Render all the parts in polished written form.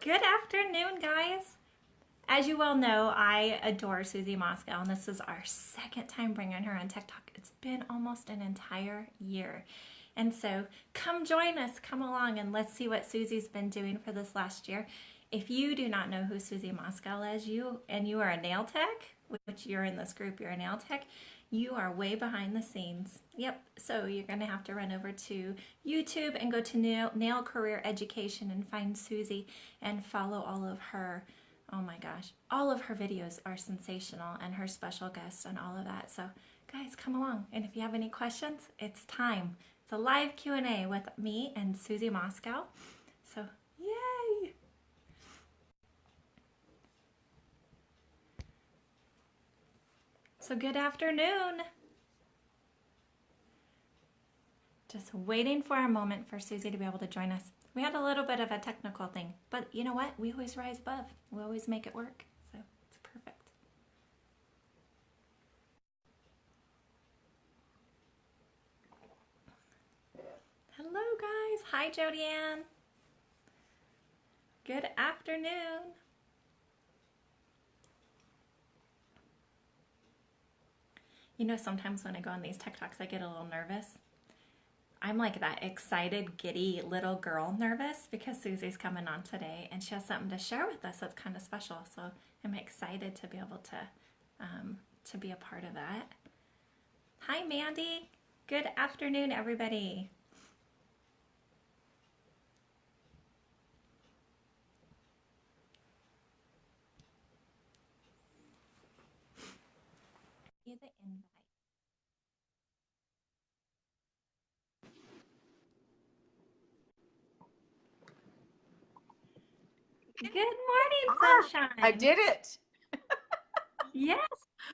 Good afternoon, guys. As you well know, I adore Suzie Moskal, and this is our second time bringing her on TikTok. It's been almost an entire year. And so come join us, come along, and let's see what Suzie's been doing for this last year. If you do not know who Suzie Moskal is, you are a nail tech, which you're in this group, you're a nail tech, you are way behind the scenes. Yep, so you're going to have to run over to YouTube and go to Nail Career Education and find Suzie and follow all of her. Oh my gosh, all of her videos are sensational, and her special guests and all of that. So guys, come along, and if you have any questions, it's time. It's a live Q&A with me and Suzie Moskal. So yay! So good afternoon. Just waiting for a moment for Suzie to be able to join us. We had a little bit of a technical thing, but you know what? We always rise above. We always make it work, so it's perfect. Hello, guys. Hi, Jody Ann. Good afternoon. You know, sometimes when I go on these TikToks, I get a little nervous. I'm like that excited, giddy little girl nervous because Suzie's coming on today and she has something to share with us that's kind of special. So I'm excited to be able to be a part of that. Hi, Mandy. Good afternoon, everybody. The invite. Good morning, sunshine. I did it. Yes,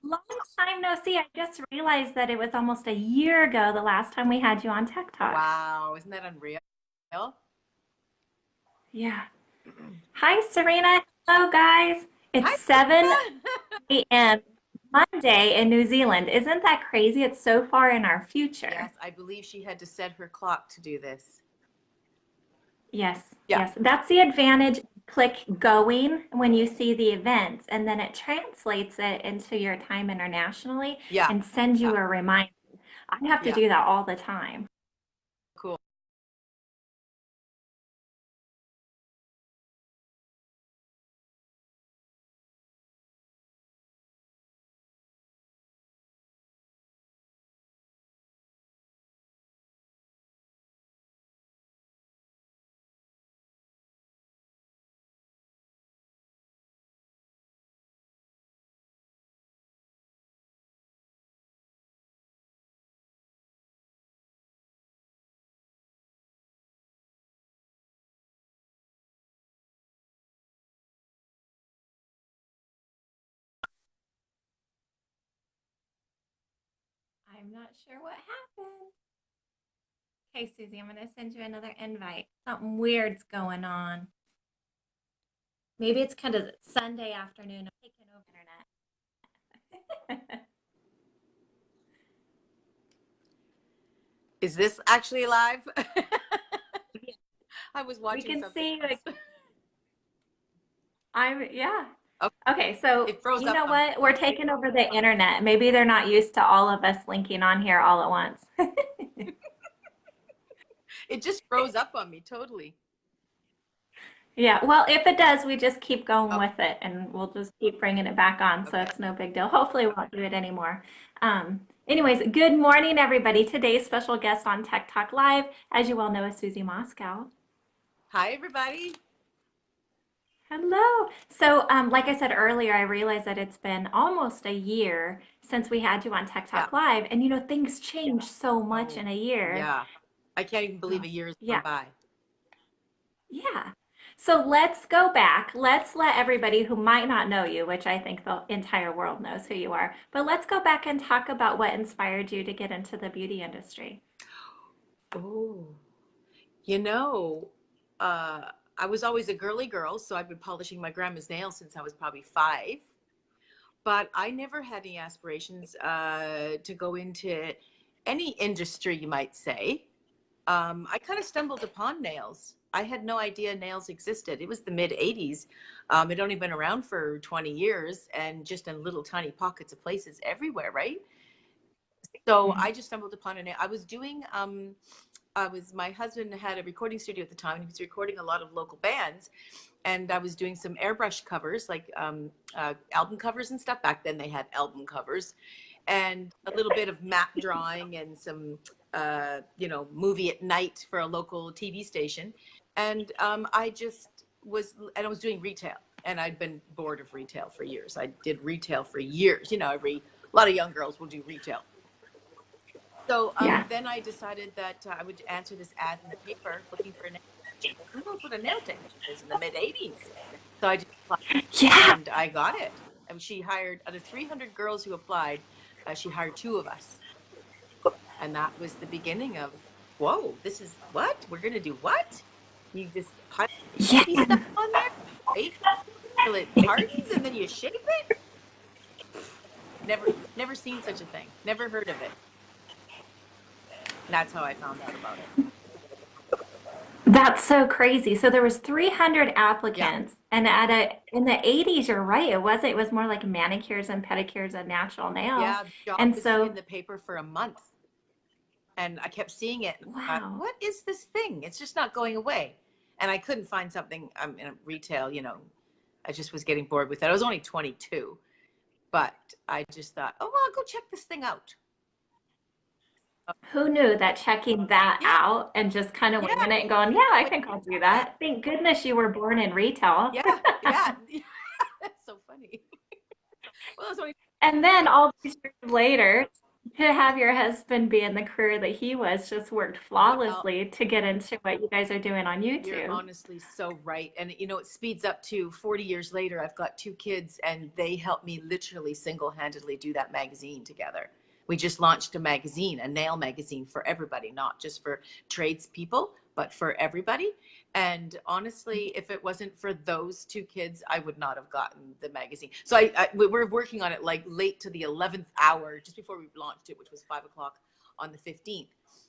long time no see. I just realized that it was almost a year ago the last time we had you on TikTok. Wow, isn't that unreal? Yeah. Hi, Serena. Hello, guys. It's Hi, 7 a.m. Monday in New Zealand. Isn't that crazy? It's so far in our future. Yes, I believe she had to set her clock to do this. Yes, Yeah. yes. That's the advantage. Click going when you see the events, and then it translates it into your time internationally and sends you a reminder. I have to do that all the time. Cool. I'm not sure what happened. Okay, Suzie, I'm going to send you another invite. Something weird's going on. Maybe it's kind of Sunday afternoon. I'm taking over internet. Is this actually live? I was watching we can something see. Yeah. Okay. Okay, so It froze you up know what? We're taking over the internet. Maybe they're not used to all of us linking on here all at once. It just froze up on me totally. Yeah, well, if it does, we just keep going with it and we'll just keep bringing it back on. So it's no big deal. Hopefully we won't do it anymore. Anyways, good morning, everybody. Today's special guest on Tech Talk Live, as you well know, is Suzie Moskal. Hi, everybody. Hello. So, like I said earlier, I realized that it's been almost a year since we had you on Tech Talk Live, and you know, things change so much in a year. Yeah. I can't even believe a year has gone by. Yeah. So let's go back. Let's let everybody who might not know you, which I think the entire world knows who you are, but let's go back and talk about what inspired you to get into the beauty industry. Oh, you know, I was always a girly girl, so I've been polishing my grandma's nails since I was probably 5. But I never had any aspirations to go into any industry, you might say. I kind of stumbled upon nails I had no idea nails existed. It was the mid 80s. It only been around for 20 years and just in little tiny pockets of places everywhere, right? So Mhm. I just stumbled upon it. I was doing, my husband had a recording studio at the time, and he was recording a lot of local bands. And I was doing some airbrush covers, like album covers and stuff. Back then they had album covers, and a little bit of map drawing and some, movie at night for a local TV station. And I was doing retail, and I'd been bored of retail for years. I did retail for years. A lot of young girls will do retail. So Yeah. then I decided that I would answer this ad in the paper looking for a nail technician. Who knows what a nail technician is in the mid 80s? So I just applied, Yeah. and I got it. And she hired, out of 300 girls who applied, she hired two of us. And that was the beginning of, whoa, this is what? We're going to do what? You just put Yeah. stuff on there, right? Till it hardens and then you shape it? Never seen such a thing. Never heard of it. That's how I found out about it. That's so crazy. So there was 300 Yeah. applicants, and in the 80s, you're right. It was more like manicures and pedicures and natural nails. Yeah, the job And was in so, the paper for a month, and I kept seeing it. And I thought, wow. what is this thing? It's just not going away. And I couldn't find something in retail. I just was getting bored with it. I was only 22, but I just thought, oh well, I'll go check this thing out. Who knew that checking that Yeah, out and just kind of yeah, winging it and going, yeah, I wait, think I'll do yeah, that. Thank goodness you were born in retail. yeah, yeah. That's so funny. Well, I was only And then 22. all these years later, to have your husband be in the career that he was just worked Well, flawlessly to get into what you guys are doing on you're YouTube. honestly so right. And it speeds up to 40 years later. I've got two kids, and they helped me literally single-handedly do that magazine together. We just launched a magazine, a nail magazine for everybody, not just for tradespeople, but for everybody. And honestly, if it wasn't for those two kids, I would not have gotten the magazine. So we're working on it like late to the 11th hour, just before we launched it, which was 5 o'clock on the 15th.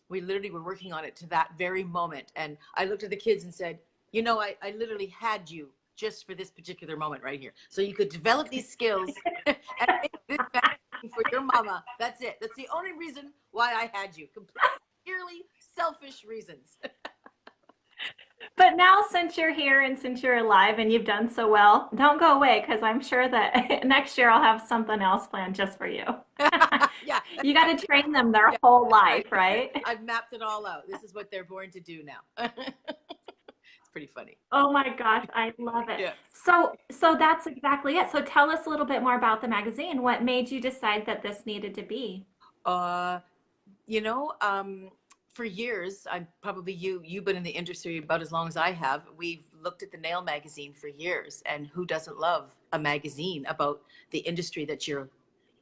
We literally were working on it to that very moment. And I looked at the kids and said, I literally had you just for this particular moment right here. So you could develop these skills and make this magazine for your mama. That's it. That's the only reason why I had you. Purely selfish reasons. But now, since you're here and since you're alive and you've done so well, don't go away because I'm sure that next year I'll have something else planned just for you. Yeah, You got to train them their yeah, whole right. life, right? I've mapped it all out. This is what they're born to do now. It's pretty funny. Oh my gosh, I love it. Yes. So that's exactly it. So tell us a little bit more about the magazine. What made you decide that this needed to be? Uh, you know, for years, you've been in the industry about as long as I have. We've looked at the nail magazine for years, and who doesn't love a magazine about the industry that you're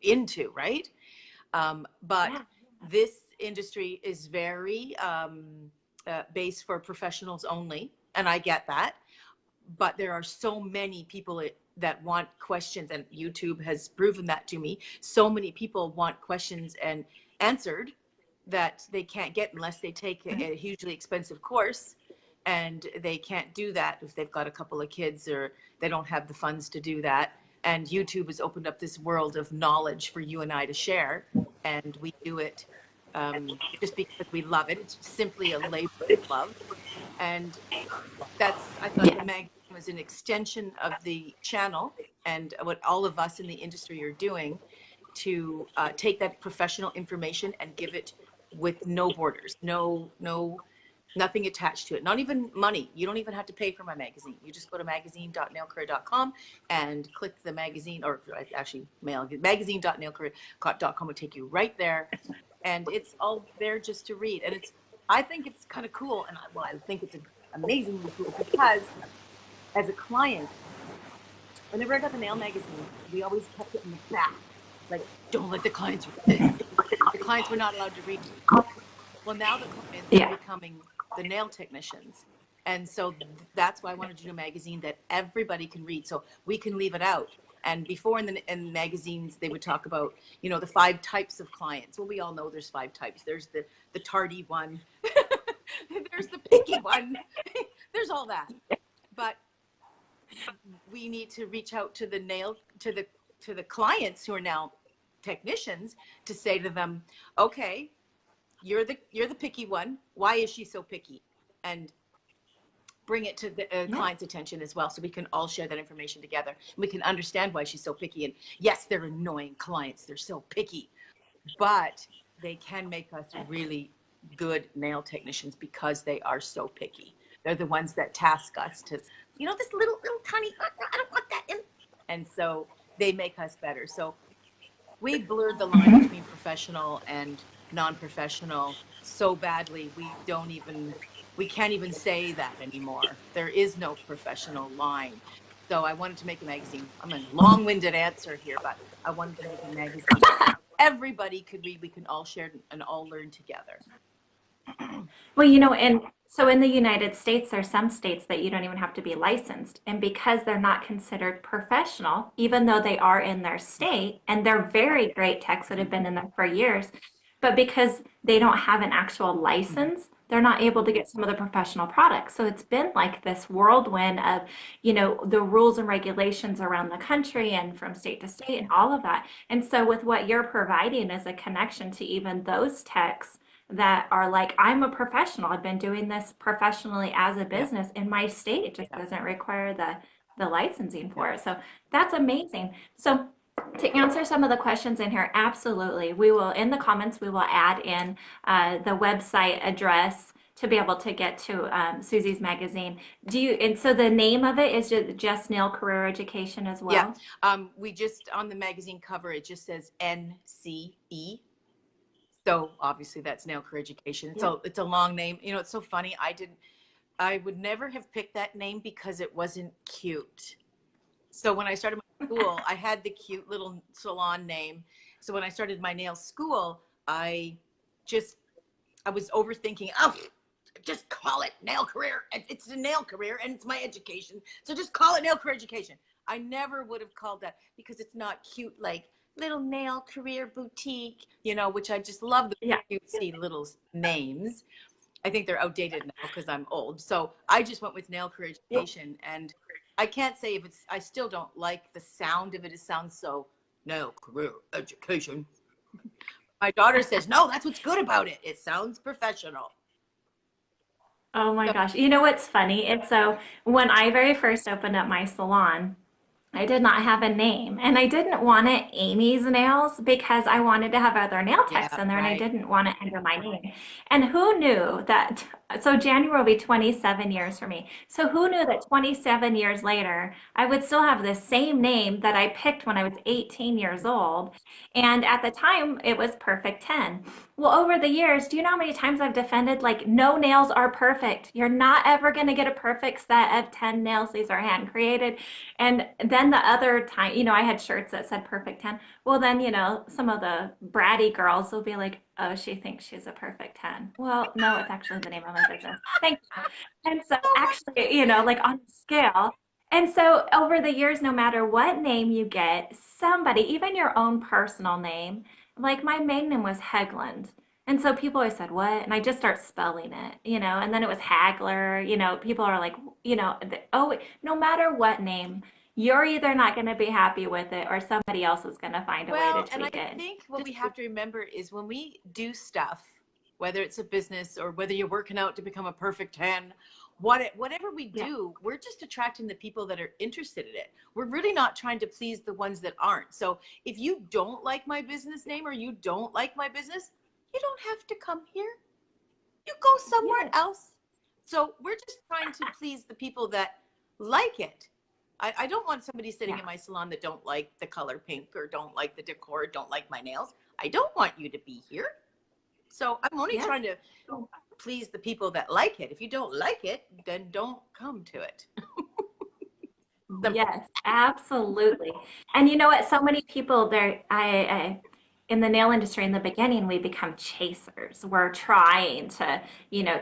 into, right? But Yeah. this industry is very based for professionals only, and I get that. But there are so many people that want questions, and YouTube has proven that to me. So many people want questions and answered that they can't get unless they take a hugely expensive course, and they can't do that if they've got a couple of kids or they don't have the funds to do that. And YouTube has opened up this world of knowledge for you and I to share, and we do it just because we love it. It's simply a labor of love. And I thought the Yes. magazine was an extension of the channel and what all of us in the industry are doing to take that professional information and give it with no borders, nothing attached to it, not even money. You don't even have to pay for my magazine. You just go to magazine.nailcareer.com and click the magazine, or actually magazine.nailcareer.com will take you right there. And it's all there just to read. And I think it's kind of cool. And I think it's amazingly cool because as a client, whenever I got the nail magazine, we always kept it in the back. Like, don't let the clients read this. The clients were not allowed to read. Well, now the clients are Yeah. becoming the nail technicians. And so that's why I wanted to do a magazine that everybody can read. So we can leave it out. And before in magazines, they would talk about, the 5 types of clients. Well, we all know there's 5 types. There's the tardy one. There's the picky one. there's all that. But we need to reach out to the clients who are now technicians to say to them, okay, you're the picky one. Why is she so picky? And bring it to the client's attention as well, so we can all share that information together. We can understand why she's so picky. And yes, they're annoying clients. They're so picky, but they can make us really good nail technicians because they are so picky. They're the ones that task us to, this little tiny, I don't want that in. And so they make us better. So we blurred the line between professional and non-professional so badly, we can't even say that anymore. There is no professional line. So I wanted to make a magazine. I'm a long-winded answer here, but I wanted to make a magazine everybody could read. We can all share and all learn together. Well, and so in the United States, there's some states that you don't even have to be licensed. And because they're not considered professional, even though they are in their state, and they're very great techs that have been in there for years, but because they don't have an actual license, they're not able to get some of the professional products. So it's been like this whirlwind of, the rules and regulations around the country and from state to state and all of that. And so with what you're providing as a connection to even those techs that are like, I'm a professional. I've been doing this professionally as a business in my state. It just doesn't require the licensing for it. So that's amazing. So to answer some of the questions in here, absolutely. We will, in the comments, we will add in the website address to be able to get to Suzie's magazine. And so the name of it is just Nail Career Education as well? Yeah. We just, on the magazine cover, it just says NCE. So obviously that's Nail Career Education. Yeah. So it's a long name. It's so funny. I would never have picked that name because it wasn't cute. So when I started my school, I had the cute little salon name. So when I started my nail school, I was overthinking, just call it Nail Career. It's a nail career and it's my education. So just call it Nail Career Education. I never would have called that because it's not cute, like Little Nail Career Boutique, which I just love the cutesy little names. I think they're outdated now because I'm old. So I just went with Nail Career Education. And I can't say I still don't like the sound of it. It sounds so Nail Career Education. My daughter says, no, that's what's good about it. It sounds professional. Oh my gosh. You know what's funny? It's so when I very first opened up my salon, I did not have a name, and I didn't want it Amy's Nails because I wanted to have other nail techs in there, and I didn't want it under my name. And who knew that? So January will be 27 years for me. So who knew that 27 years later, I would still have the same name that I picked when I was 18 years old. And at the time, it was Perfect 10. Well, over the years, do you know how many times I've defended, like, no nails are perfect. You're not ever going to get a perfect set of 10 nails. These are hand created. And then the other time, I had shirts that said Perfect 10. Well, then, some of the bratty girls will be like, oh, she thinks she's a perfect 10. Well, no, it's actually the name of my business. Thank you. And so actually, like on scale. And so over the years, no matter what name you get, somebody, even your own personal name, like my maiden name was Hegland. And so people always said, what? And I just start spelling it, and then it was Hagler, people are like, no matter what name, you're either not going to be happy with it or somebody else is going to find a way to tweak it. And I think what we have to remember is when we do stuff, whether it's a business or whether you're working out to become a perfect 10, whatever we do, we're just attracting the people that are interested in it. We're really not trying to please the ones that aren't. So if you don't like my business name or you don't like my business, you don't have to come here. You go somewhere else. So we're just trying to please the people that like it. I don't want somebody sitting in my salon that don't like the color pink or don't like the decor, don't like my nails. I don't want you to be here. So I'm only trying to please the people that like it. If you don't like it, then don't come to it. Yes, absolutely. And you know what? So many people there, in the nail industry in the beginning, we become chasers. We're trying to,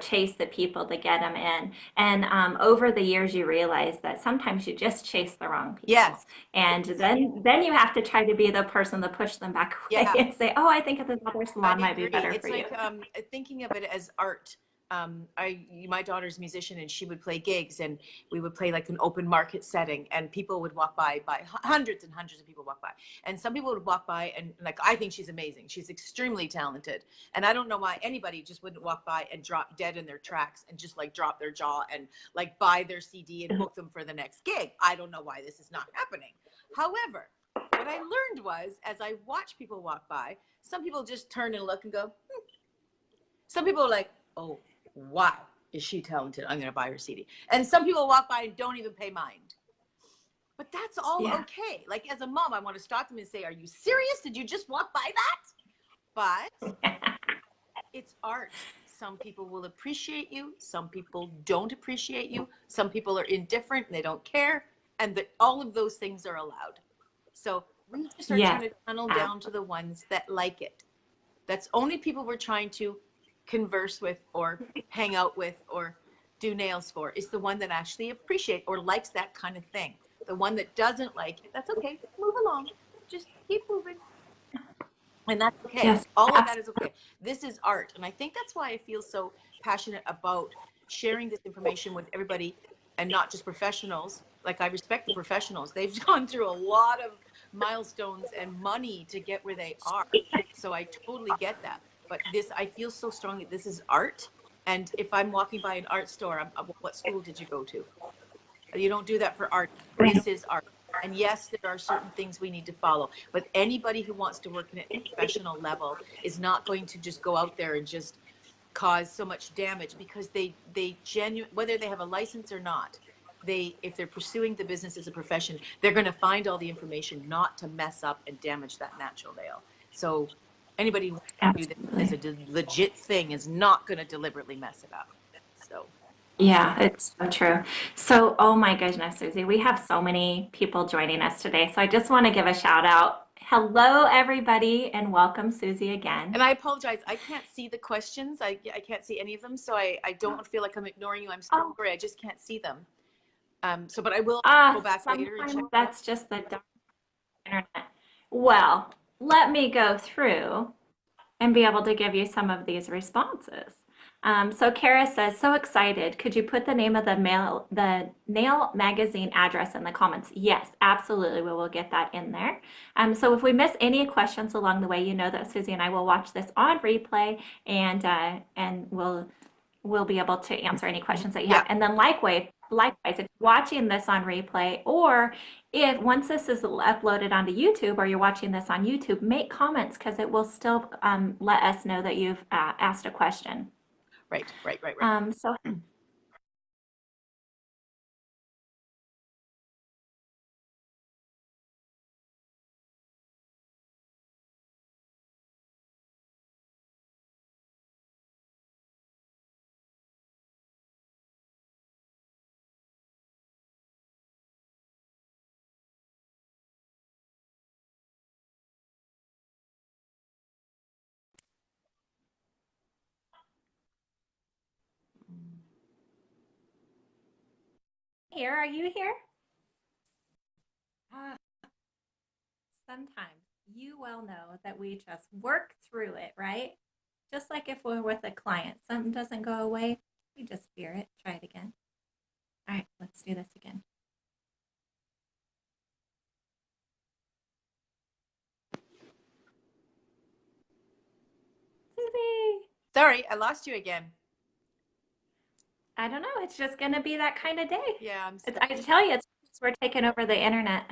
chase the people to get them in. And over the years, you realize that sometimes you just chase the wrong people. Yes. And then you have to try to be the person to push them back away and say, oh, I think this other salon might be better for you. It's like thinking of it as art. My daughter's a musician, and she would play gigs, and we would play like an open market setting, and people would walk by hundreds and hundreds of people walk by, and some people would walk by and like, I think she's amazing, she's extremely talented, and I don't know why anybody just wouldn't walk by and drop dead in their tracks and just like drop their jaw and like buy their CD and book them for the next gig. I don't know why this is not happening. However, what I learned was, as I watch people walk by, some people just turn and look and go, hmm. Some people are like, oh, wow, is she talented? I'm going to buy her CD. And some people walk by and don't even pay mind. But that's all okay. Like, as a mom, I want to stop them and say, are you serious? Did you just walk by that? But it's art. Some people will appreciate you. Some people don't appreciate you. Some people are indifferent and they don't care. And all of those things are allowed. So we just are trying to tunnel down to the ones that like it. That's only people we're trying to converse with or hang out with or do nails for, is the one that actually appreciates or likes that kind of thing. The one that doesn't like it, that's okay. Move along. Just keep moving. And that's okay. Yes. All of that is okay. This is art. And I think that's why I feel so passionate about sharing this information with everybody, and not just professionals. Like, I respect the professionals. They've gone through a lot of milestones and money to get where they are. So I totally get that. But this, I feel so strongly, this is art. And if I'm walking by an art store, what school did you go to? You don't do that for art. This is art. And yes, there are certain things we need to follow. But anybody who wants to work at a professional level is not going to just go out there and just cause so much damage, because they whether they have a license or not, if they're pursuing the business as a profession, they're going to find all the information not to mess up and damage that natural nail. So anybody who wants to do this as a legit thing is not going to deliberately mess it up. So Yeah, it's so true. So, oh my goodness, Suzie, we have so many people joining us today. So I just want to give a shout out. Hello, everybody, and welcome, Suzie, again. And I apologize, I can't see the questions. I can't see any of them, so I don't feel like I'm ignoring you. I'm sorry, I just can't see them. But I will go back later and check. That's just the dark internet. Well, let me go through and be able to give you some of these responses. So Kara says, so excited. Could you put the name of the nail magazine address in the comments? Yes, absolutely. We will get that in there. So if we miss any questions along the way, you know that Suzie and I will watch this on replay, and we'll be able to answer any questions that you have. And then likewise, if you're watching this on replay, or if once this is uploaded onto YouTube, or you're watching this on YouTube, make comments, because it will still let us know that you've asked a question. Right. So here, are you here? Sometimes you well know that we just work through it, right? Just like if we're with a client, something doesn't go away, we just fear it. Try it again. All right, let's do this again. Suzie! Sorry, I lost you again. I don't know. It's just going to be that kind of day. Yeah, I tell you, we're taking over the internet.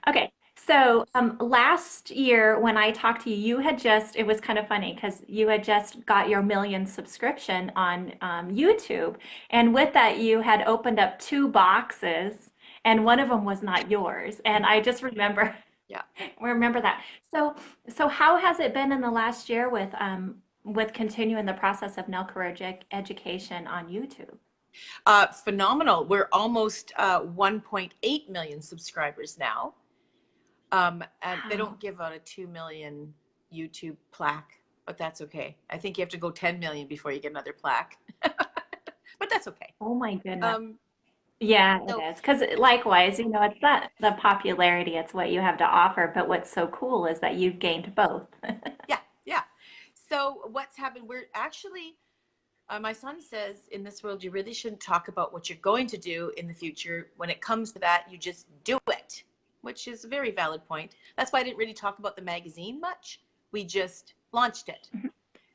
Okay. So last year when I talked to you, it was kind of funny because you had just got your 1,000,000 subscription on YouTube. And with that, you had opened up 2 boxes, and one of them was not yours. And I just remember, remember that. So how has it been in the last year with continuing the process of nail career education on YouTube? Phenomenal. We're almost 1.8 million subscribers now. And they don't give out a 2 million YouTube plaque, but that's okay. I think you have to go 10 million before you get another plaque, but that's okay. Oh my goodness. Yeah, it is. Because likewise, it's not the popularity, it's what you have to offer. But what's so cool is that you've gained both. Yeah. So what's happened, we're actually, my son says, in this world, you really shouldn't talk about what you're going to do in the future. When it comes to that, you just do it, which is a very valid point. That's why I didn't really talk about the magazine much. We just launched it.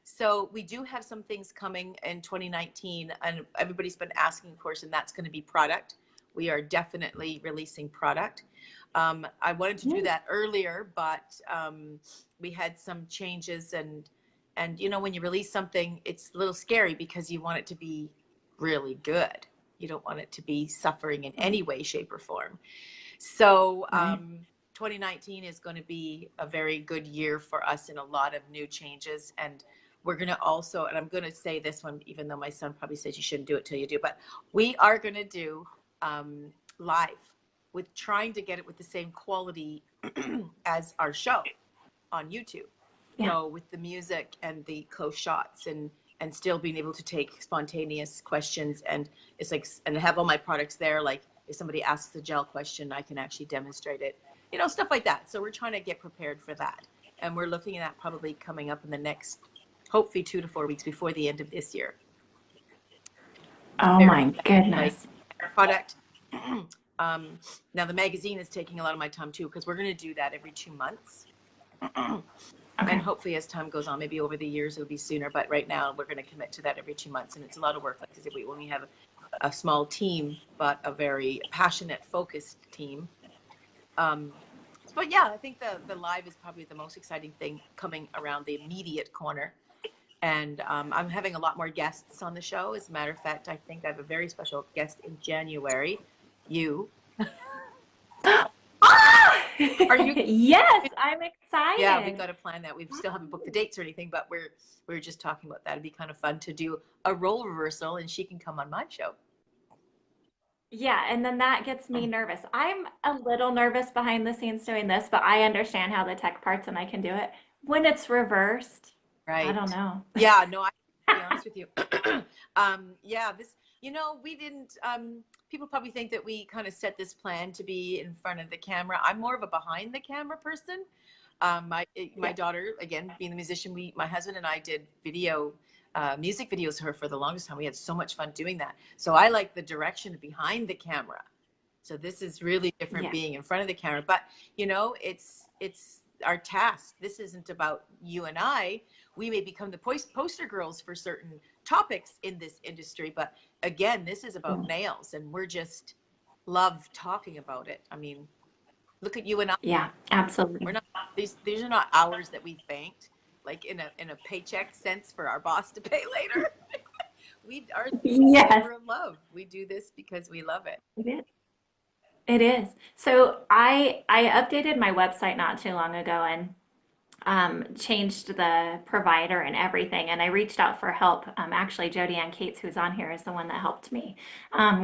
So we do have some things coming in 2019, and everybody's been asking, of course, and that's going to be product. We are definitely releasing product. I wanted to do that earlier, but we had some changes, and you know, when you release something, it's a little scary because you want it to be really good. You don't want it to be suffering in any way, shape, or form. So 2019 is going to be a very good year for us in a lot of new changes. And we're going to also, and I'm going to say this one, even though my son probably says you shouldn't do it till you do, but we are going to do live, with trying to get it with the same quality as our show on YouTube. So with the music and the close shots, and still being able to take spontaneous questions, and it's like, and have all my products there. Like if somebody asks a gel question, I can actually demonstrate it, you know, stuff like that. So we're trying to get prepared for that. And we're looking at probably coming up in the next, hopefully 2 to 4 weeks before the end of this year. Oh my goodness. Product. Now the magazine is taking a lot of my time too, because we're going to do that every 2 months. And hopefully as time goes on, maybe over the years it'll be sooner, but right now we're going to commit to that every 2 months, and it's a lot of work. Like I said, we only have a small team, but a very passionate, focused team. But yeah, I think the live is probably the most exciting thing coming around the immediate corner. And I'm having a lot more guests on the show. As a matter of fact, I think I have a very special guest in January. You. Are you? Yes, I'm excited. Yeah, we've got to plan that. We still haven't booked the dates or anything, but we're just talking about that. It'd be kind of fun to do a role reversal, and she can come on my show. Yeah, and then that gets me nervous. I'm a little nervous behind the scenes doing this, but I understand how the tech parts and I can do it. When it's reversed, I don't know. Yeah, no, I to be honest with you. Yeah, this, you know, we didn't, people probably think that we kind of set this plan to be in front of the camera. I'm more of a behind the camera person. My daughter, again, being the musician, my husband and I did music videos of her for the longest time. We had so much fun doing that. So I like the direction behind the camera. So this is really different being in front of the camera. But, you know, it's our task. This isn't about you and I. We may become the poster girls for certain topics in this industry. But again, this is about nails, and we're just love talking about it. I mean, look at you and I. Yeah, absolutely. We're not, these are not hours that we've banked, like in a paycheck sense for our boss to pay later. We are labor of love. We do this because we love it. It is. It is. So I updated my website not too long ago, and changed the provider and everything. And I reached out for help. Actually, Jody Ann Cates, who's on here, is the one that helped me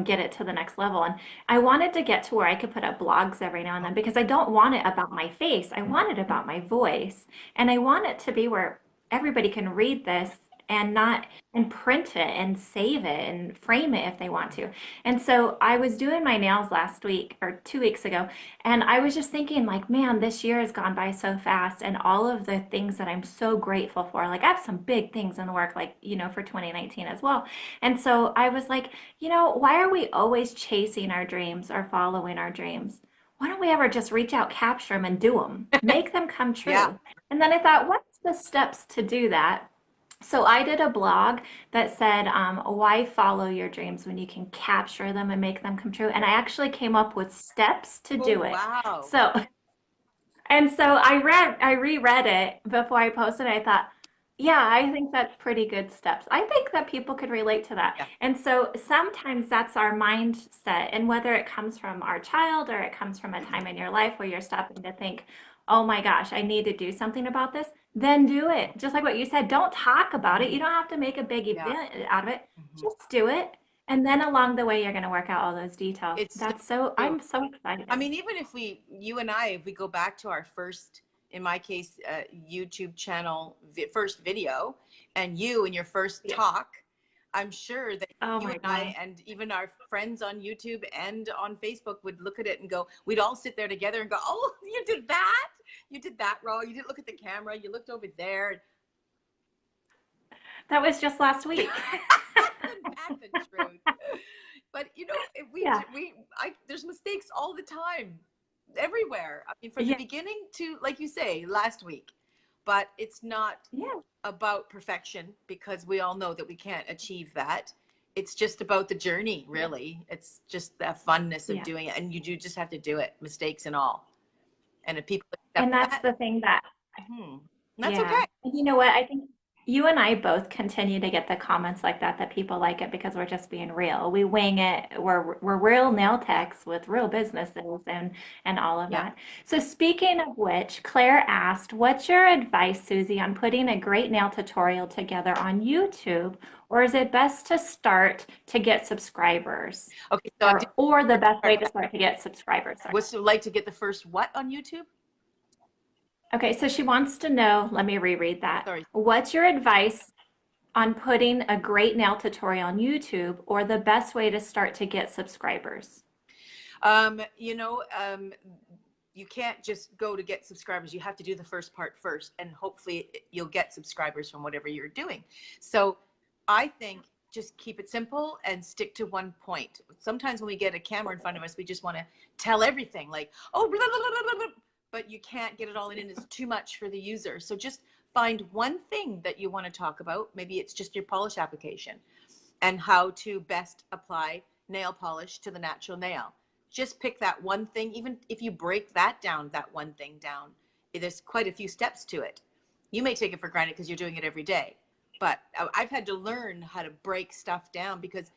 get it to the next level. And I wanted to get to where I could put up blogs every now and then, because I don't want it about my face. I want it about my voice. And I want it to be where everybody can read this and print it and save it and frame it if they want to. And so I was doing my nails last week or 2 weeks ago, and I was just thinking, like, man, this year has gone by so fast, and all of the things that I'm so grateful for. Like, I have some big things in the work, like, you know, for 2019 as well. And so I was like, you know, why are we always chasing our dreams or following our dreams? Why don't we ever just reach out, capture them, and do them, make them come true? And then I thought, what's the steps to do that? So I did a blog that said, why follow your dreams when you can capture them and make them come true? And I actually came up with steps to do it. Wow. So I reread it before I posted it. I thought, yeah, I think that's pretty good steps. I think that people could relate to that. Yeah. And so sometimes that's our mindset. And whether it comes from our child or it comes from a time in your life where you're stopping to think, oh my gosh, I need to do something about this, then do it. Just like what you said, don't talk about it. You don't have to make a big event out of it. Just do it. And then along the way, you're going to work out all those details. I'm so excited. I mean, even if you and I, if we go back to our first, in my case, YouTube channel, first video, and you and your first talk, I'm sure that you and I, and even our friends on YouTube and on Facebook, would look at it and go, we'd all sit there together and go, oh, you did that wrong. You didn't look at the camera. You looked over there. That was just last week. Isn't that the truth? But you know, Yeah. there's mistakes all the time, everywhere. I mean, from the Yeah. beginning to, like you say, last week. But it's not Yeah. about perfection, because we all know that we can't achieve that. It's just about the journey, Yeah. really. It's just the funness of Yeah. doing it, and you do just have to do it, mistakes and all. And if people And accept that's that, the thing that, hmm, that's yeah. okay. And you know what? I think you and I both continue to get the comments like that people like it because we're just being real. We wing it. We're real nail Yeah, techs with real businesses and all of yeah. that. So speaking of which, Claire asked, "What's your advice, Suzie, on putting a great nail tutorial together on YouTube, or is it best to start to get subscribers, Okay, so I did. or the best way to start to get subscribers?" Sorry. What's it like to get the first what on YouTube? Okay, so she wants to know, let me reread that. Sorry. What's your advice on putting a great nail tutorial on YouTube, or the best way to start to get subscribers? You know, you can't just go to get subscribers. You have to do the first part first, and hopefully you'll get subscribers from whatever you're doing. So I think just keep it simple and stick to one point. Sometimes when we get a camera in front of us, we just want to tell everything, like, oh, blah, blah, blah, blah, blah, but you can't get it all in, and it's too much for the user. So just find one thing that you want to talk about. Maybe it's just your polish application and how to best apply nail polish to the natural nail. Just pick that one thing. Even if you break that one thing down, there's quite a few steps to it. You may take it for granted because you're doing it every day, but I've had to learn how to break stuff down, because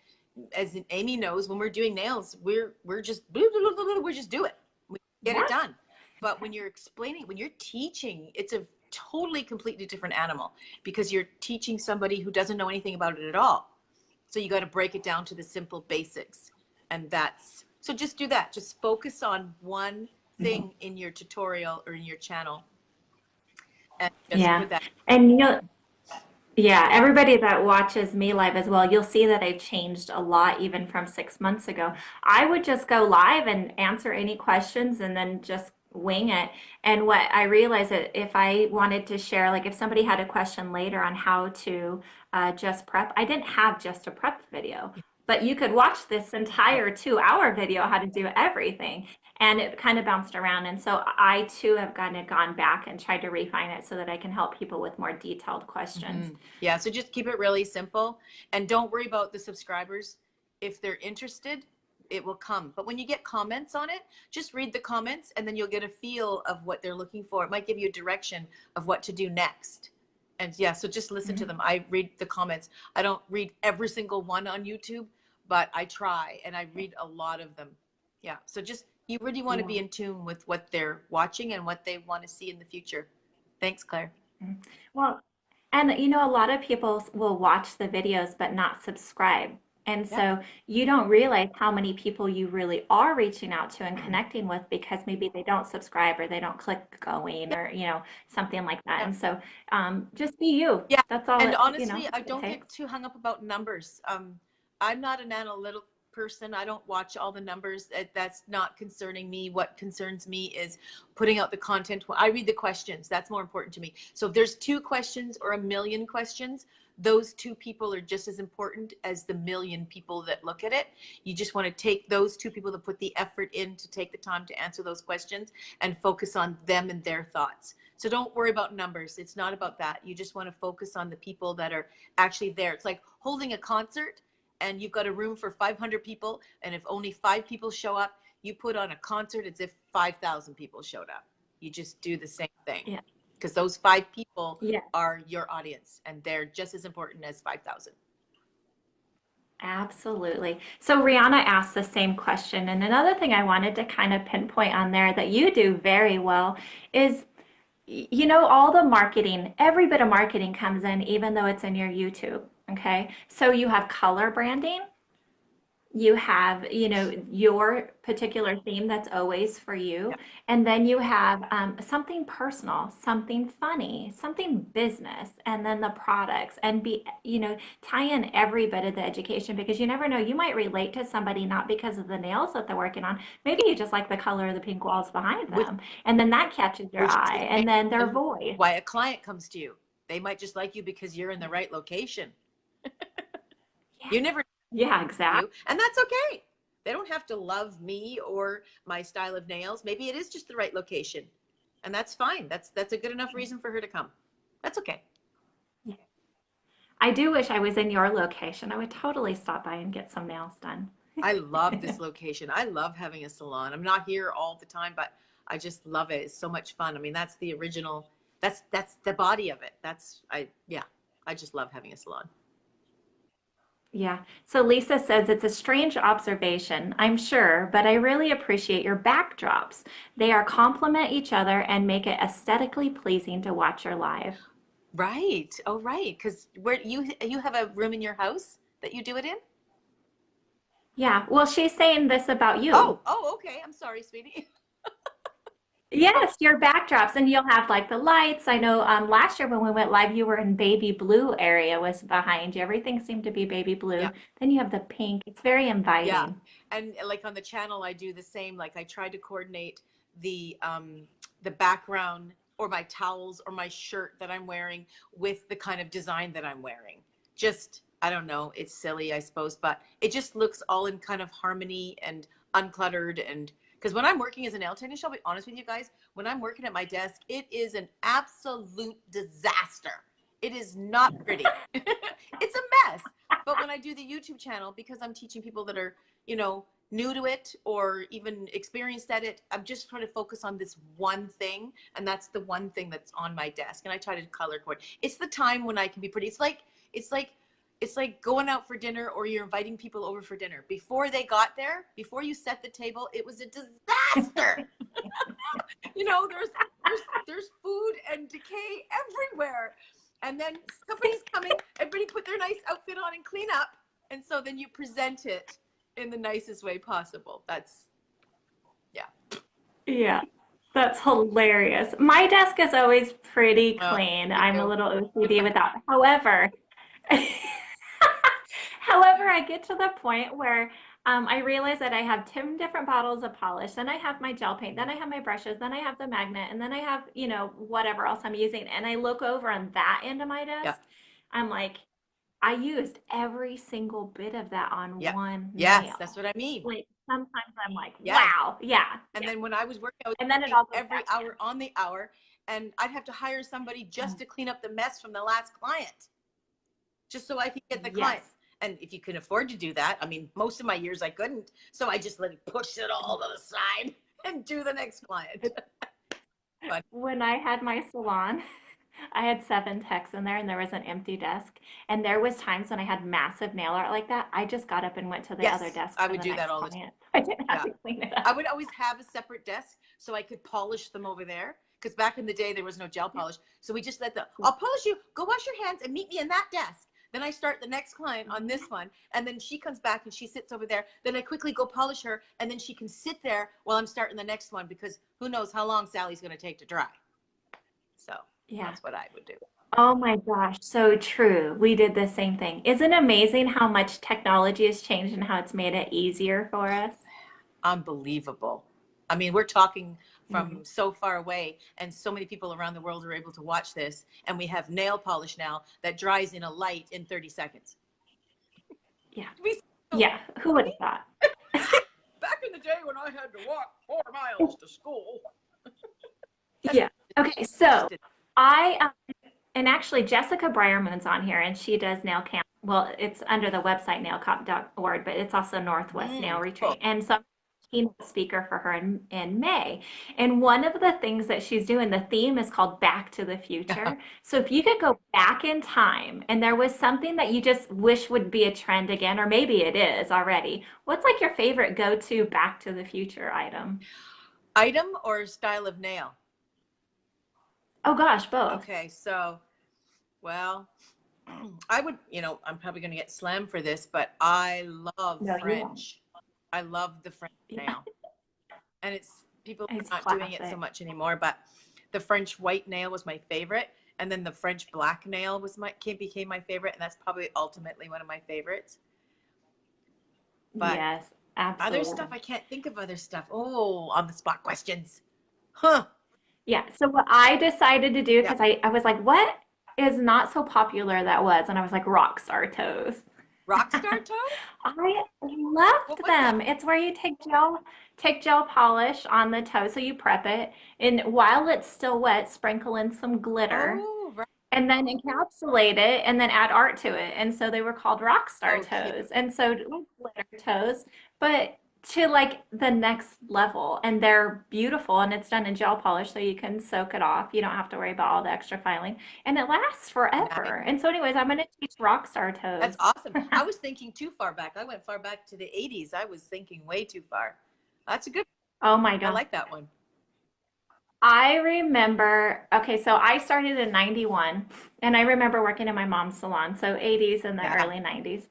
as Amy knows, when we're doing nails, we're just we just do it. We get Yeah. it done. But when you're explaining, when you're teaching, it's a totally completely different animal, because you're teaching somebody who doesn't know anything about it at all. So you got to break it down to the simple basics. And so just do that. Just focus on one thing in your tutorial or in your channel, and just Yeah. put that. And yeah, everybody that watches me live as well, you'll see that I've changed a lot even from 6 months ago. I would just go live and answer any questions and then just wing it. And what I realized that if I wanted to share, like if somebody had a question later on how to just prep, I didn't have just a prep video, but you could watch this Yeah. entire 2 hour video how to do everything. And it kind of bounced around. And so I too have kind of gone back and tried to refine it so that I can help people with more detailed questions. Yeah. So just keep it really simple, and don't worry about the subscribers. If they're interested, it will come. But when you get comments on it, just read the comments, and then you'll get a feel of what they're looking for. It might give you a direction of what to do next. And yeah, so just listen to them. I read the comments. I don't read every single one on YouTube, but I try, and I read a lot of them. Yeah. So just, you really want to Yeah. be in tune with what they're watching and what they want to see in the future. Thanks, Claire. Well, and a lot of people will watch the videos but not subscribe. And Yeah. so you don't realize how many people you really are reaching out to and connecting with because maybe they don't subscribe or they don't click going Yeah. or, something like that. Yeah. And so just be you. Yeah. That's all And it, honestly, I it don't get takes. too hung up about numbers. I'm not an analytical person. I don't watch all the numbers. That's not concerning me. What concerns me is putting out the content. I read the questions. That's more important to me. So if there's 2 questions or a million questions, those 2 people are just as important as the million people that look at it. You just want to take those 2 people that put the effort in to take the time to answer those questions and focus on them and their thoughts. So don't worry about numbers. It's not about that. You just want to focus on the people that are actually there. It's like holding a concert, and you've got a room for 500 people. And if only 5 people show up, you put on a concert as if 5,000 people showed up. You just do the same thing, Yeah. because those 5 people Yeah. are your audience, and they're just as important as 5,000. Absolutely. So Rihanna asked the same question. And another thing I wanted to kind of pinpoint on there that you do very well is, all the marketing, every bit of marketing comes in, even though it's in your YouTube. Okay. So you have color branding, you have, your particular theme that's always for you. Yeah. And then you have something personal, something funny, something business, and then the products and tie in every bit of the education because you never know, you might relate to somebody not because of the nails that they're working on. Maybe you just like the color of the pink walls behind Which, them. And then that catches your which is the eye same and then their reason voice. why a client comes to you. They might just like you because you're in the right location. Yeah. You never Yeah, exactly. do, and that's okay. They don't have to love me or my style of nails. Maybe it is just the right location, and that's fine. That's a good enough reason for her to come. That's okay. Yeah. I do wish I was in your location. I would totally stop by and get some nails done. I love this location. I love having a salon. I'm not here all the time, but I just love it. It's so much fun. I mean, that's the original. That's the body of it. Yeah. I just love having a salon. Yeah. So Lisa says it's a strange observation, I'm sure, but I really appreciate your backdrops. They are complement each other and make it aesthetically pleasing to watch your live. Right. Oh, right. Because where you have a room in your house that you do it in? Yeah. Well, she's saying this about you. Oh, okay. I'm sorry, sweetie. Oh, Yes, your backdrops, and you'll have like the lights. I know last year when we went live, you were in baby blue area was behind you. Everything seemed to be baby yeah. blue. Then you have the pink. It's very Yeah. inviting. And like on the channel, I do the same. Like I try to coordinate the background or my towels or my shirt that I'm wearing with the kind of design that I'm wearing. Just, I don't know, it's silly, I suppose, but it just looks all in kind of harmony and uncluttered. And because when I'm working as a nail technician, I'll be honest with you guys, when I'm working at my desk, it is an absolute disaster. It is not pretty. It's a mess. But when I do the YouTube channel, because I'm teaching people that are, new to it or even experienced at it, I'm just trying to focus on this one thing. And that's the one thing that's on my desk. And I try to color coordinate. It's the time when I can be pretty. It's like going out for dinner or you're inviting people over for dinner. Before they got there, before you set the table, it was a disaster. There's food and decay everywhere. And then company's coming, everybody put their nice outfit on and clean up. And so then you present it in the nicest way possible. Yeah. Yeah, that's hilarious. My desk is always pretty Oh, clean. me I'm a too. little OCD with that. However, I get to the point where I realize that I have 10 different bottles of polish, then I have my gel paint, then I have my brushes, then I have the magnet, and then I have, whatever else I'm using. And I look over on that end of my Yeah. desk, I'm like, I used every single bit of that on Yeah. one Yes, that's nail. what I mean. Like sometimes I'm like, Yes. wow, yeah, And yeah. then when I was And then it working all goes every back hour on the hour, and I'd have to hire somebody just in. to clean up the mess from the last client, just so I could get the Yes. clients. And if you can afford to do that, I mean, most of my years I couldn't. So I just let it push it all to the side and do the next client. But When I had my salon, I had 7 techs in there and there was an empty desk. And there was times when I had massive nail art like that. I just got up and went to the other yes, desk I for would the do that next all the time. client. I didn't have Yeah. to clean it I up. would always have a separate desk so I could polish them over there. Because back in the day, there was no gel polish. So we just I'll polish you, go wash your hands and meet me in that desk. Then I start the next client on this one. And then she comes back and she sits over there. Then I quickly go polish her. And then she can sit there while I'm starting the next one because who knows how long Sally's going to take to dry. So Yeah. that's what I would do. Oh my gosh, so true. We did the same thing. Isn't it amazing how much technology has changed and how it's made it easier for us? Unbelievable. I mean, we're talking Mhm. from so far away, and so many people around the world are able to watch this. And we have nail polish now that dries in a light in 30 seconds. Yeah. We so Yeah. Who would have thought? back in the day when I had to walk 4 miles to school. That's Yeah. Okay, we just so did. I and actually Jessica Breyerman's on here and she does nail camp. Well, it's under the website nailcamp.org, but it's also Northwest Nail Cool. Retreat. And so I'm a keynote speaker for her in May. And one of the things that she's doing, the theme is called Back to the Future. So if you could go back in time and there was something that you just wish would be a trend again, or maybe it is already, what's like your favorite go-to Back to the Future item? Item or style of nail? Oh gosh, both. Okay, so, well, I would, I'm probably going to get slammed for this, but I love No, you won't. French. I love the French Yeah, nail. And people are it's not doing it so classic. much anymore, but the French white nail was my favorite. And then the French black nail became my favorite. And that's probably ultimately one of my favorites. But Yes, other stuff, absolutely. I can't think of other stuff. Oh, on the spot questions. Huh. Yeah. So what I decided to do, Yeah. because I was like, what? is not so popular that was, and I was like rock star toes. Rockstar toes? I What loved was that? them. It's where you take gel polish on the toe, so you prep it, and while it's still wet, sprinkle in some glitter, Oh, right. and then encapsulate it, and then add art to it. And so they were called rock star Oh, cute. toes, and so like glitter toes, but to like the next level. And they're beautiful, and it's done in gel polish, so you can soak it off. You don't have to worry about all the extra filing, and it lasts Nice. forever. And so, anyways, I'm going to teach rock star That's toes. awesome. I was thinking too far back. I went far back to the 80s. I was thinking way too far. That's a good. Oh my I God. like that one. I remember, okay, so I started in 91, and I remember working in my mom's salon, so 80s and the Yeah. early 90s.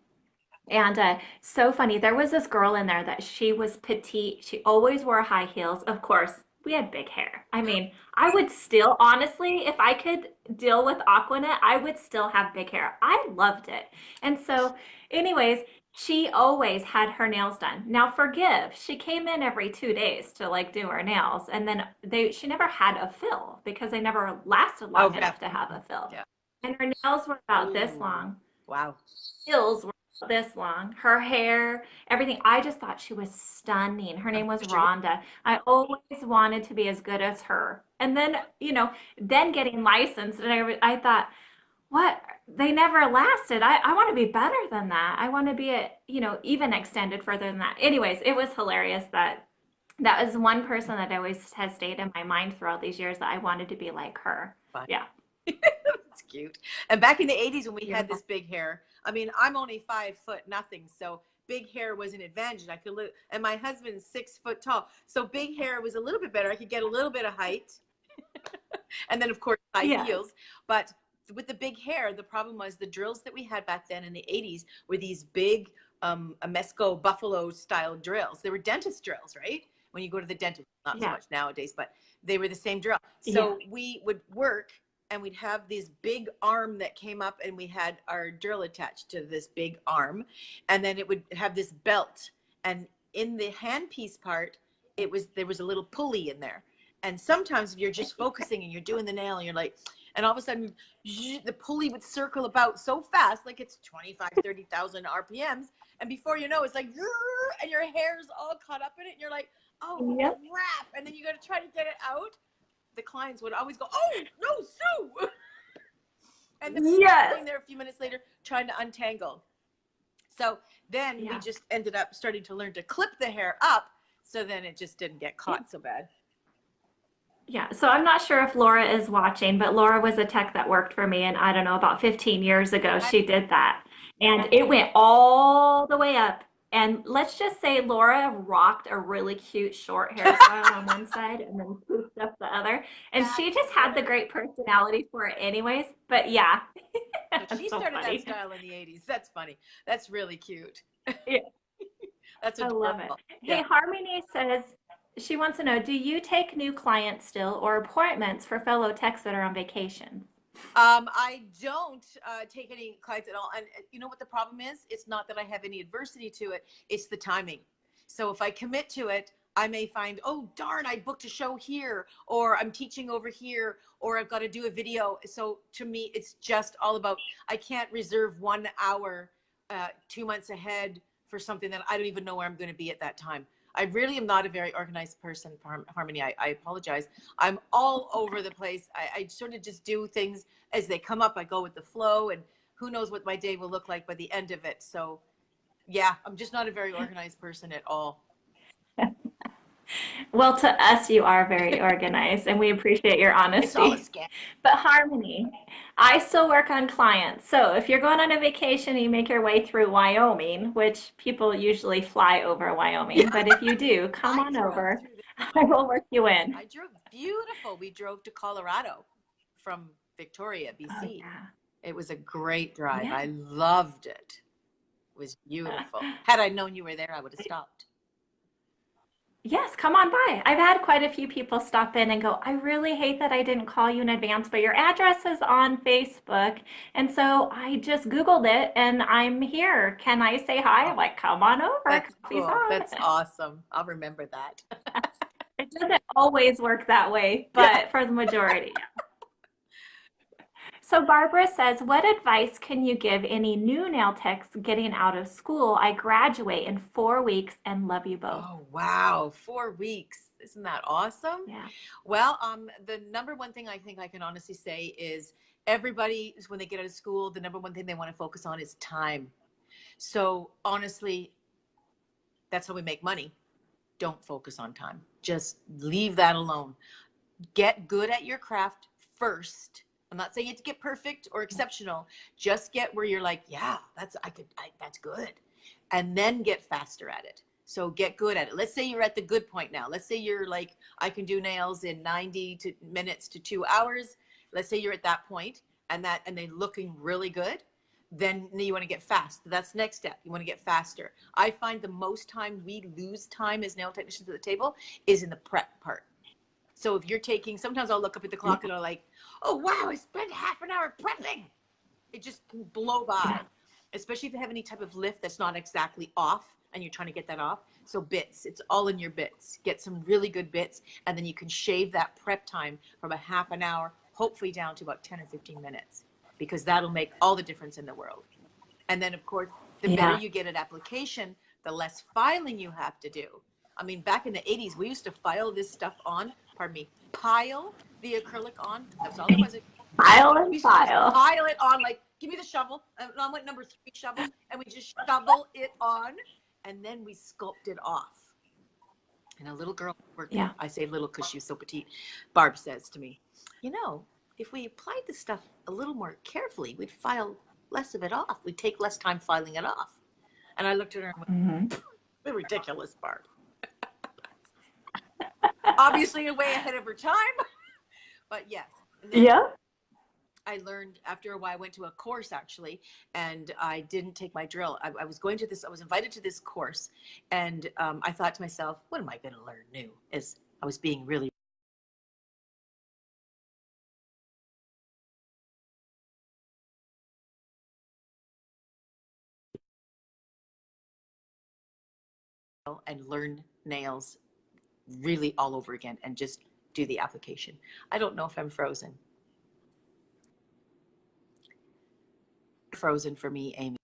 And so funny, there was this girl in there that she was petite. She always wore high heels. Of course, we had big hair. I mean, I would still, honestly, if I could deal with Aquanet, I would still have big hair. I loved it. And so, anyways, she always had her nails done. Now, forgive, she came in every 2 days to like do her nails, and then she never had a fill because they never lasted Oh, long yeah. enough to have a fill. Yeah. And her nails were about this Oh, long, wow. heels were this long, her hair, everything. I just thought she was stunning. Her I'm name was sure she was. Rhonda. I always wanted to be as good as her. And then, then getting licensed, and I thought, what? They never lasted. I want to be better than that. I want to be even extended further than that. Anyways, it was hilarious that was one person that always has stayed in my mind throughout these years that I wanted to be like her. Fun. Yeah. That's cute. And back in the 80s when we had Beautiful. this big hair, I mean, I'm only 5 foot nothing, so big hair was an advantage. And I could live, and my husband's 6 foot tall, so big hair was a little bit better. I could get a little bit of height, and then of course high Yes. heels. But with the big hair, the problem was the drills that we had back then in the 80s were these big Mesco buffalo style drills. They were dentist drills, right? When you go to the dentist, not so Yeah. much nowadays, but they were the same drill. Yeah. So we would work and we'd have this big arm that came up and we had our drill attached to this big arm. And then it would have this belt. And in the handpiece part, there was a little pulley in there. And sometimes if you're just focusing and you're doing the nail and you're like, and all of a sudden the pulley would circle about so fast, like it's 25, 30,000 RPMs. And before you know, it's like, and your hair's all caught up in it. And you're like, oh Yep. crap. And then you got to try to get it out. The clients would always go, oh no, Sue. And then Yes. sitting there a few minutes later trying to untangle. So then we Yeah. just ended up starting to learn to clip the hair up. So then it just didn't get caught so bad. Yeah, so I'm not sure if Laura is watching, but Laura was a tech that worked for me, and I don't know, about 15 years ago, Yeah. she did that. And it went all the way up. And let's just say Laura rocked a really cute short hairstyle on one side and then poofed up the other. And she That's just had the great personality for it anyways. But yeah, so she that's so started that funny. style in the 80s. That's funny. That's really cute. Yeah, That's I love it. adorable. Hey, Yeah. Harmony says she wants to know, do you take new clients still or appointments for fellow techs that are on vacation? I don't take any clients at all. And you know what the problem is? It's not that I have any adversity to it. It's the timing. So if I commit to it, I may find, oh, darn, I booked a show here, or I'm teaching over here, or I've got to do a video. So to me, it's just all about, I can't reserve 1 hour 2 months ahead for something that I don't even know where I'm going to be at that time. I really am not a very organized person, Harmony. I apologize. I'm all over the place. I sort of just do things as they come up. I go with the flow, and who knows what my day will look like by the end of it. So yeah, I'm just not a very organized person at all. Well, to us, you are very organized, and we appreciate your It's all a honesty. scam. But Harmony, I still work on clients. So if you're going on a vacation and you make your way through Wyoming, which people usually fly over Wyoming, Yeah, but if you do, come I on drove over. through I will work you in. I drove beautiful. We drove to Colorado from Victoria, Oh, BC. yeah. It was a great drive. Yeah. I loved it. It was beautiful. Had I known you were there, I would have stopped. Yes, come on by. I've had quite a few people stop in and go, I really hate that I didn't call you in advance, but your address is on Facebook. And so I just Googled it and I'm here. Can I say hi? I'm Oh, like, come on over. that's Coffee's cool. on. That's awesome. I'll remember that. It doesn't always work that way, Yeah. but for the majority. So Barbara says, what advice can you give any new nail techs getting out of school? I graduate in 4 weeks and love you both. Oh, wow. 4 weeks. Isn't that awesome? Yeah. Well, the number one thing I think I can honestly say is everybody, when they get out of school, the number one thing they want to focus on is time. So honestly, that's how we make money. Don't focus on time. Just leave that alone. Get good at your craft first. I'm not saying you have to get perfect or exceptional. Just get where you're like, yeah, that's good. And then get faster at it. So get good at it. Let's say you're at the good point now. Let's say you're like, I can do nails in 90 minutes to 2 hours. Let's say you're at that point and they're looking really good. Then you want to get fast. That's the next step. You want to get faster. I find the most time we lose time as nail technicians at the table is in the prep part. So if you're taking, sometimes I'll look up at the clock and I'm like, oh, wow, I spent half an hour prepping. It just can blow by, especially if you have any type of lift that's not exactly off and you're trying to get that off. So bits, it's all in your bits. Get some really good bits, and then you can shave that prep time from a half an hour, hopefully down to about 10 or 15 minutes, because that'll make all the difference in the world. And then, of course, the better you get at application, the less filing you have to do. I mean, back in the 80s, we used to file this stuff on, pile the acrylic on. That's all it was. Pile and file. Pile it on, like, give me the shovel. And I'm like number 3 shovel, and we just shovel it on, and then we sculpt it off. And a little girl working, I say little because she was so petite, Barb says to me, you know, if we applied the stuff a little more carefully, we'd file less of it off. We'd take less time filing it off. And I looked at her and went, ridiculous, Barb. Obviously way ahead of her time, but yes. I learned after a while. I went to a course actually, and I didn't take my drill. I was going to this. I was invited to this course, and I thought to myself, "What am I going to learn new?" As I was being really and learn nails really all over again, and just do the application. I don't know if I'm frozen. Frozen for me, Amy.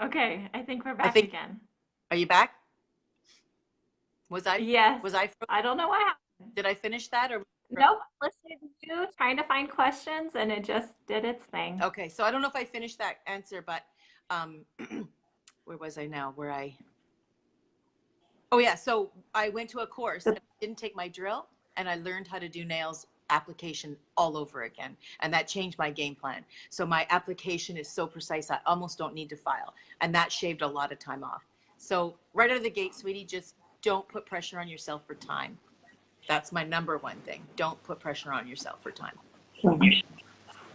Okay, I think we're back again. Are you back? Was I? Yes. Was I frozen? I don't know what happened. Did I finish that or? Nope. Listening to you, trying to find questions, and it just did its thing. Okay, so I don't know if I finished that answer, but where was I now? Oh yeah, so I went to a course and didn't take my drill, and I learned how to do nails application all over again, and that changed my game plan. So my application is so precise I almost don't need to file, and that shaved a lot of time off. So right out of the gate, sweetie, just don't put pressure on yourself for time. That's my number one thing. Don't put pressure on yourself for time.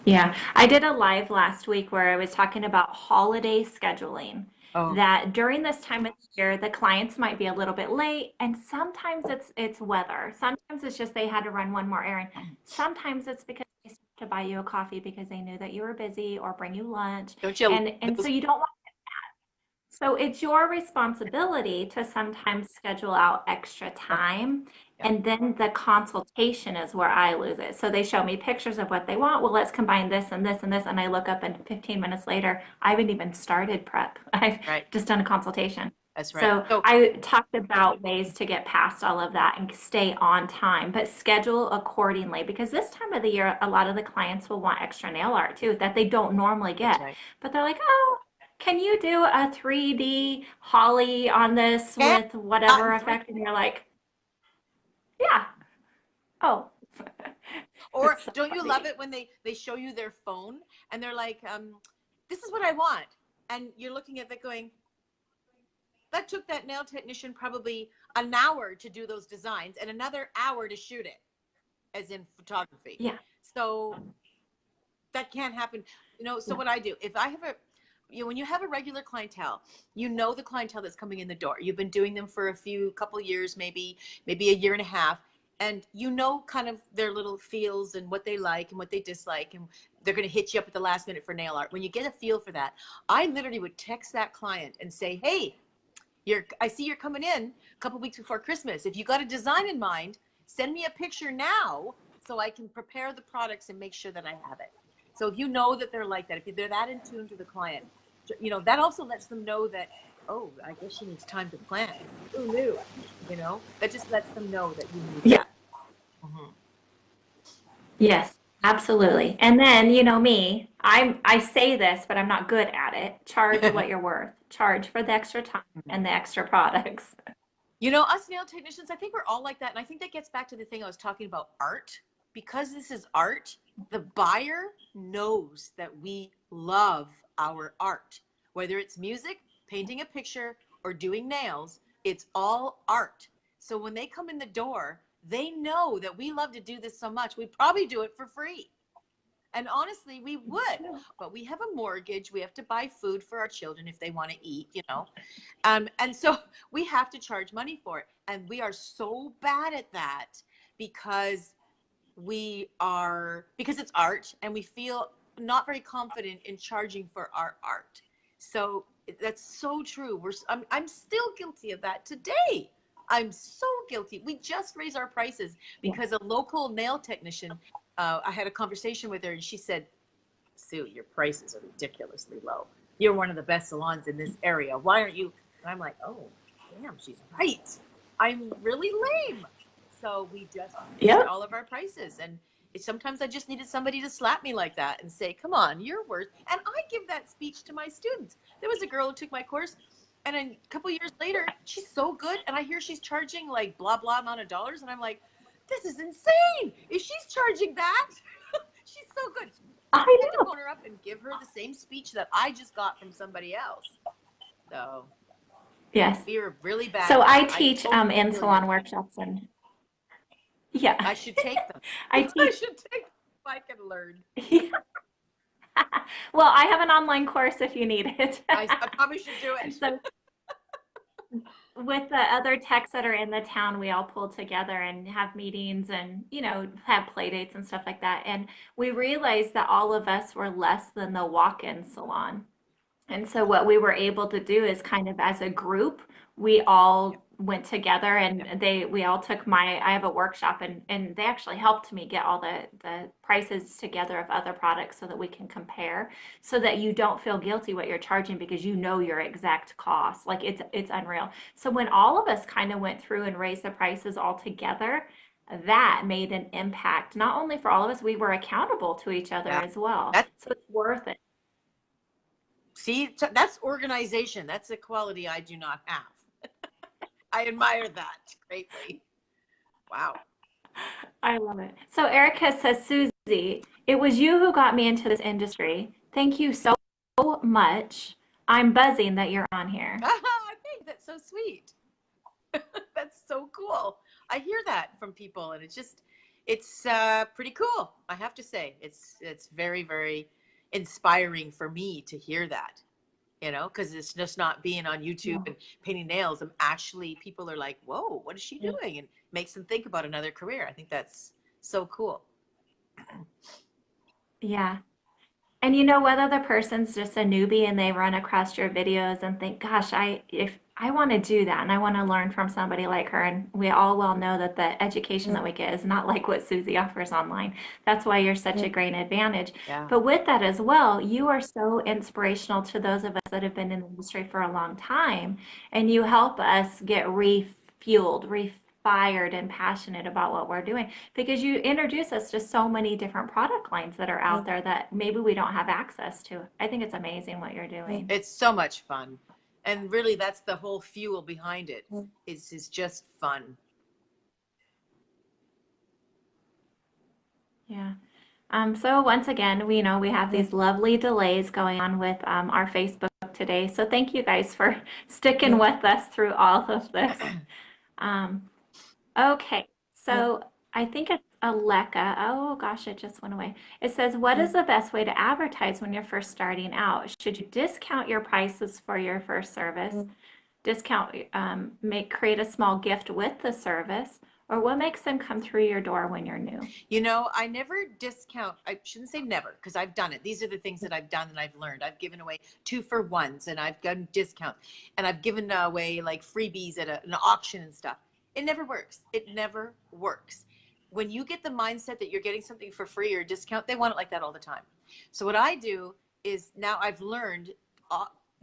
Yeah, I did a live last week where I was talking about holiday scheduling. That during this time of year, the clients might be a little bit late, and sometimes it's weather. Sometimes it's just they had to run one more errand. Sometimes it's because they stopped to buy you a coffee because they knew that you were busy, or bring you lunch. And so you don't want that. So it's your responsibility to sometimes schedule out extra time. And then the consultation is where I lose it. So they show me pictures of what they want. Well, let's combine this and this and this. And I look up, and 15 minutes later, I haven't even started prep. I've just done a consultation. That's right. So I talked about ways to get past all of that and stay on time, but schedule accordingly, because this time of the year, a lot of the clients will want extra nail art too, that they don't normally get. But they're like, oh, can you do a 3D holly on this with whatever effect? And you're like, yeah. Oh. Or don't you love it when they show you their phone and they're like, this is what I want. And you're looking at that going, that took that nail technician probably an hour to do those designs and another hour to shoot it, as in photography. Yeah. So that can't happen. You know, so what I do, if I have when you have a regular clientele, you know the clientele that's coming in the door. You've been doing them for a couple years, maybe a year and a half, and you know kind of their little feels and what they like and what they dislike, and they're going to hit you up at the last minute for nail art. When you get a feel for that, I literally would text that client and say, hey, I see you're coming in a couple weeks before Christmas. If you got a design in mind, send me a picture now so I can prepare the products and make sure that I have it. So if you know that they're like that, if they're that in tune to the client, you know, that also lets them know that, oh, I guess she needs time to plan. Who knew? You know, that just lets them know that you need Yeah. that. Mm-hmm. Yes, absolutely. And then, you know me, I say this, but I'm not good at it. Charge what you're worth. Charge for the extra time and the extra products. You know, us nail technicians, I think we're all like that. And I think that gets back to the thing I was talking about, art. Because this is art, the buyer knows that we love our art. Whether it's music, painting a picture, or doing nails, it's all art. So when they come in the door, they know that we love to do this so much, we probably do it for free. And honestly, we would, but we have a mortgage. We have to buy food for our children if they want to eat, you know. And so we have to charge money for it. And we are so bad at that because because it's art and we feel not very confident in charging for our art. So that's so true. I'm still guilty of that today. I'm so guilty. We just raised our prices because a local nail technician, I had a conversation with her and she said, Sue, your prices are ridiculously low. You're one of the best salons in this area. Why aren't you? And I'm like, oh, damn, she's right. I'm really lame. So we just raised all of our prices. And sometimes I just needed somebody to slap me like that and say, come on, you're worth. And I give that speech to my students. There was a girl who took my course, and a couple years later, she's so good. And I hear she's charging like blah, blah amount of dollars. And I'm like, this is insane. If she's charging that, she's so good. I had to phone her up and give her the same speech that I just got from somebody else. So yes, we are really bad. So I teach in salon workshops, and yeah, I should take them. I should take them if I can learn. Well, I have an online course if you need it. I probably should do it. So with the other techs that are in the town, we all pull together and have meetings and, you know, have play dates and stuff like that. And we realized that all of us were less than the walk-in salon. And so what we were able to do is kind of as a group, we all went together and we all took I have a workshop and they actually helped me get all the prices together of other products so that we can compare so that you don't feel guilty what you're charging because you know your exact cost. Like it's unreal. So when all of us kind of went through and raised the prices all together, that made an impact, not only for all of us, we were accountable to each other as well. So it's worth it. See, that's organization. That's a quality I do not have. I admire that greatly. Wow. I love it. So Erica says, Suzie, it was you who got me into this industry. Thank you so much. I'm buzzing that you're on here. I think that's so sweet. That's so cool. I hear that from people and it's pretty cool. I have to say, it's very, very inspiring for me to hear that, you know, because it's just not being on YouTube and painting nails. People are like, whoa, what is she doing? And makes them think about another career. I think that's so cool. Yeah. And you know what, other person's just a newbie and they run across your videos and think, gosh, if I want to do that and I want to learn from somebody like her. And we all well know that the education that we get is not like what Suzie offers online. That's why you're such a great advantage. Yeah. But with that as well, you are so inspirational to those of us that have been in the industry for a long time. And you help us get refueled, fired and passionate about what we're doing because you introduce us to so many different product lines that are out there that maybe we don't have access to. I think it's amazing what you're doing. It's so much fun. And really that's the whole fuel behind it. Is just fun. Yeah. So once again, we know we have these lovely delays going on with our Facebook today. So thank you guys for sticking with us through all of this. Okay, so I think it's Aleka. Oh gosh, it just went away. It says, what is the best way to advertise when you're first starting out? Should you discount your prices for your first service? Create a small gift with the service? Or what makes them come through your door when you're new? You know, I never discount. I shouldn't say never because I've done it. These are the things that I've done and I've learned. I've given away 2-for-1s and I've done discounts and I've given away like freebies at an auction and stuff. It never works. It never works. When you get the mindset that you're getting something for free or discount, they want it like that all the time. So what I do is, now I've learned,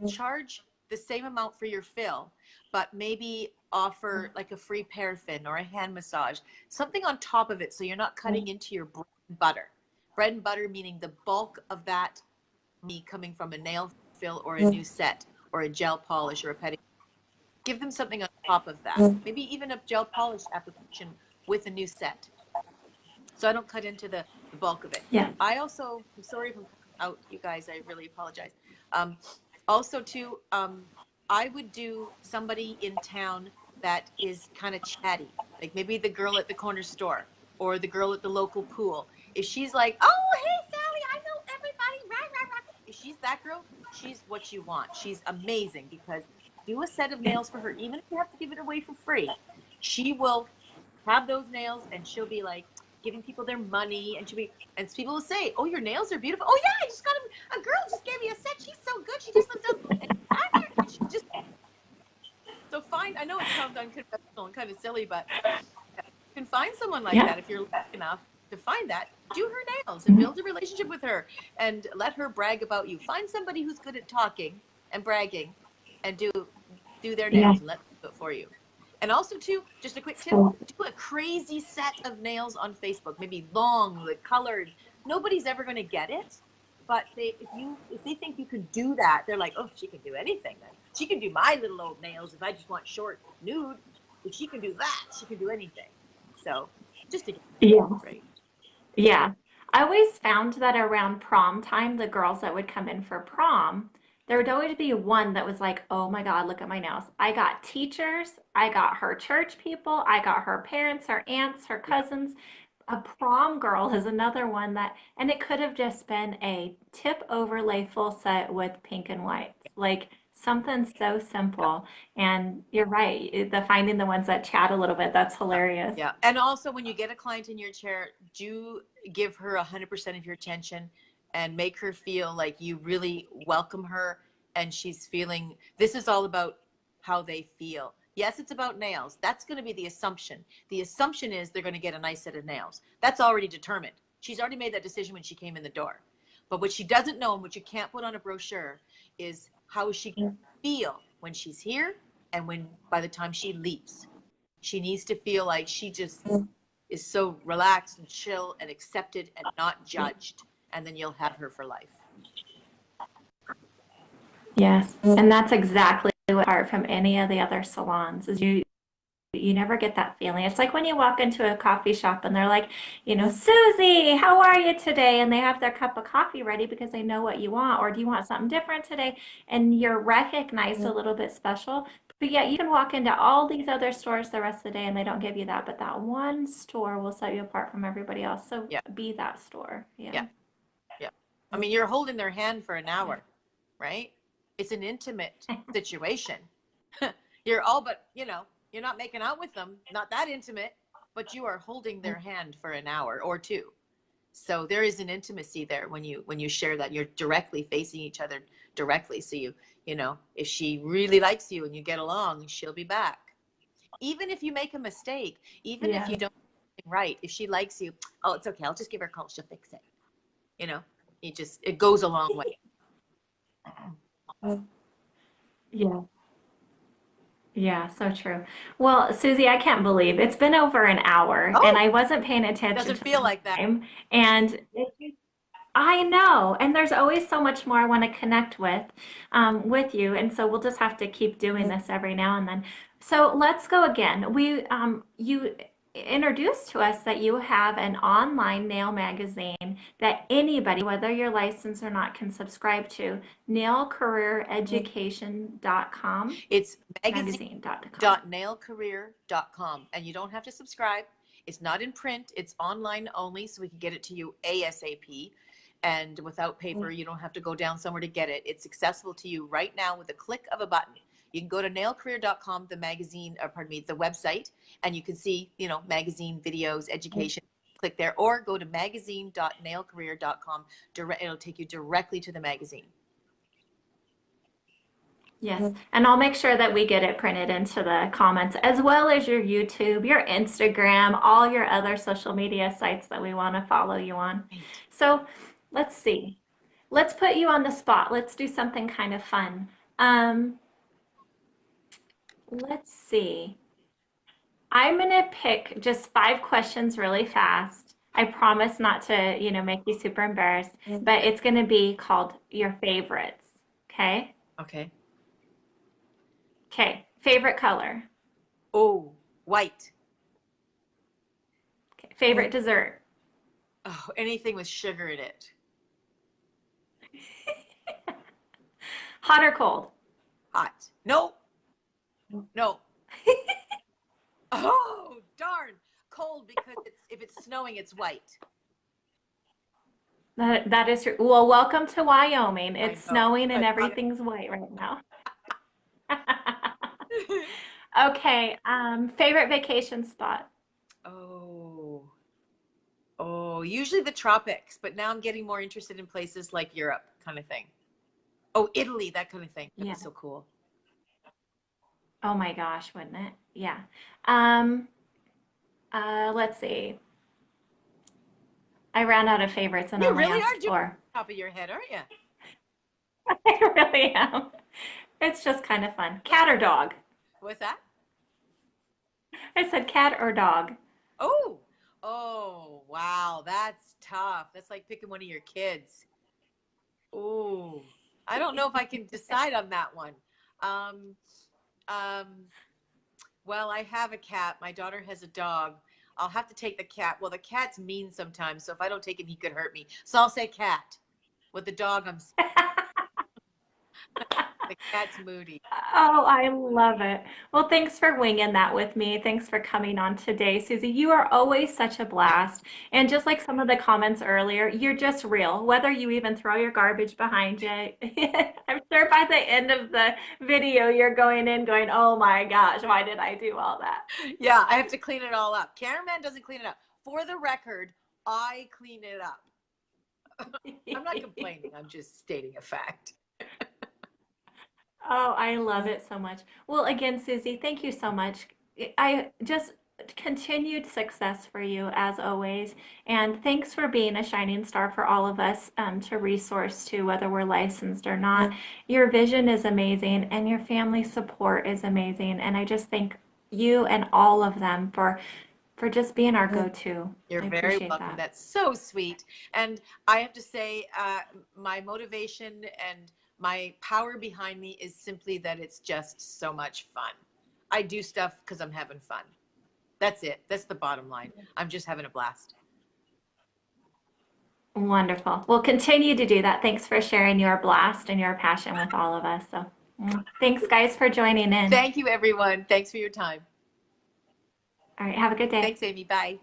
charge the same amount for your fill, but maybe offer like a free paraffin or a hand massage, something on top of it, so you're not cutting into your bread and butter. Bread and butter meaning the bulk of that me coming from a nail fill or a new set or a gel polish or a pedicure. Give them something on top of that. Maybe even a gel polish application with a new set. So I don't cut into the bulk of it. Yeah. I also, I'm sorry if I'm out, you guys, I really apologize. Also too, I would do somebody in town that is kind of chatty, like maybe the girl at the corner store or the girl at the local pool. If she's like, oh, hey, Sally, I know everybody, rah, rah, rah. If she's that girl, she's what you want. She's amazing, because do a set of nails for her, even if you have to give it away for free. She will have those nails and she'll be like giving people their money, and she'll be, and people will say, oh, your nails are beautiful. Oh yeah, I just got a girl just gave me a set. She's so good. She just lives up and she just, so fine. I know it sounds unconventional and kind of silly, but you can find someone like that if you're lucky enough to find that. Do her nails and build a relationship with her and let her brag about you. Find somebody who's good at talking and bragging and do their nails and let them do it for you. And also too, just a quick tip, do a crazy set of nails on Facebook, maybe long, like colored. Nobody's ever going to get it, but if they think you can do that, they're like, oh, she can do anything then. She can do my little old nails if I just want short nude. If she can do that, she can do anything. So just to get right. Yeah. I always found that around prom time, the girls that would come in for prom, there would always be one that was like, oh my God, look at my nails. I got teachers, I got her church people, I got her parents, her aunts, her cousins. A prom girl is another one that, and it could have just been a tip overlay full set with pink and white. Like something so simple. And you're right, the finding the ones that chat a little bit, that's hilarious. Yeah. And also when you get a client in your chair, do give her 100% of your attention and make her feel like you really welcome her, and she's feeling, this is all about how they feel. Yes, it's about nails. That's going to be the assumption. The assumption is they're going to get a nice set of nails. That's already determined. She's already made that decision when she came in the door. But what she doesn't know, and what you can't put on a brochure, is how she feel when she's here and when by the time she leaves. She needs to feel like she just is so relaxed and chill and accepted and not judged. And then you'll have her for life. Yes, and that's exactly what apart from any of the other salons is you never get that feeling. It's like when you walk into a coffee shop and they're like, you know, Susie, how are you today? And they have their cup of coffee ready because they know what you want, or do you want something different today? And you're recognized a little bit special. But yet you can walk into all these other stores the rest of the day and they don't give you that. But that one store will set you apart from everybody else. So be that store. Yeah. I mean, you're holding their hand for an hour, right? It's an intimate situation. You're all but, you know, you're not making out with them, not that intimate, but you are holding their hand for an hour or two. So there is an intimacy there when you share that. You're directly facing each other directly. So you know, if she really likes you and you get along, she'll be back. Even if you make a mistake, even if you don't do something right, if she likes you, oh, it's okay, I'll just give her a call, she'll fix it. You know, it goes a long way. Yeah. Yeah, so true. Well, Susie, I can't believe it's been over an hour and I wasn't paying attention Doesn't to feel the like that. time. And I know, and there's always so much more I want to connect with you, and so we'll just have to keep doing this every now and then. So let's go again. You introduced to us that you have an online nail magazine that anybody, whether you're licensed or not, can subscribe to. Nailcareereducation.com. It's magazine.nailcareer.com, and you don't have to subscribe. It's not in print. It's online only, so we can get it to you ASAP. And without paper, you don't have to go down somewhere to get it. It's accessible to you right now with a click of a button. You can go to nailcareer.com, the magazine, the website, and you can see, you know, magazine, videos, education. Click there, or go to magazine.nailcareer.com. It'll take you directly to the magazine. Yes, and I'll make sure that we get it printed into the comments, as well as your YouTube, your Instagram, all your other social media sites that we want to follow you on. Great. So let's see. Let's put you on the spot. Let's do something kind of fun. Um, let's see. I'm gonna pick just 5 questions really fast. I promise not to, make you super embarrassed, but it's gonna be called your favorites. Okay? Okay. Okay. Favorite color. Oh, white. Okay. Favorite dessert. Oh, anything with sugar in it. Hot or cold? Hot. No, no. Oh, darn. Cold because if it's snowing, it's white. That is true. Well, welcome to Wyoming. I It's know. snowing and But everything's white right now. Okay. Favorite vacation spot? oh, oh, usually the tropics, but now I'm getting more interested in places like Europe, kind of thing. Oh, Italy, that kind of thing. That'd Yeah. be so cool. Oh my gosh, wouldn't it? Yeah. Um, let's see. I ran out of favorites and You only really asked are doing four. the top of your head, aren't you? I really am. It's just kind of fun. Cat or dog? What's that? I said cat or dog. Oh, oh, wow, that's tough. That's like picking one of your kids. Oh, I don't know if I can decide on that one. Um, um, well, I have a cat. My daughter has a dog. I'll have to take the cat. Well, the cat's mean sometimes, so if I don't take him, he could hurt me. So I'll say cat. With the dog, the cat's moody. Oh, I love it. Well, thanks for winging that with me. Thanks for coming on today, Susie. You are always such a blast. And just like some of the comments earlier, you're just real, whether you even throw your garbage behind you. I'm sure by the end of the video, you're going in going, oh my gosh, why did I do all that? Yeah, I have to clean it all up. Cameraman doesn't clean it up. For the record, I clean it up. I'm not complaining. I'm just stating a fact. Oh, I love it so much. Well, again, Susie, thank you so much. I just continued success for you as always. And thanks for being a shining star for all of us to resource to, whether we're licensed or not. Your vision is amazing and your family support is amazing. And I just thank you and all of them for just being our go-to. You're I very appreciate welcome. that. That's so sweet. And I have to say, my motivation and my power behind me is simply that it's just so much fun. I do stuff because I'm having fun. That's it. That's the bottom line. I'm just having a blast. Wonderful. We'll continue to do that. Thanks for sharing your blast and your passion with all of us. So, thanks, guys, for joining in. Thank you, everyone. Thanks for your time. All right, have a good day. Thanks, Amy. Bye.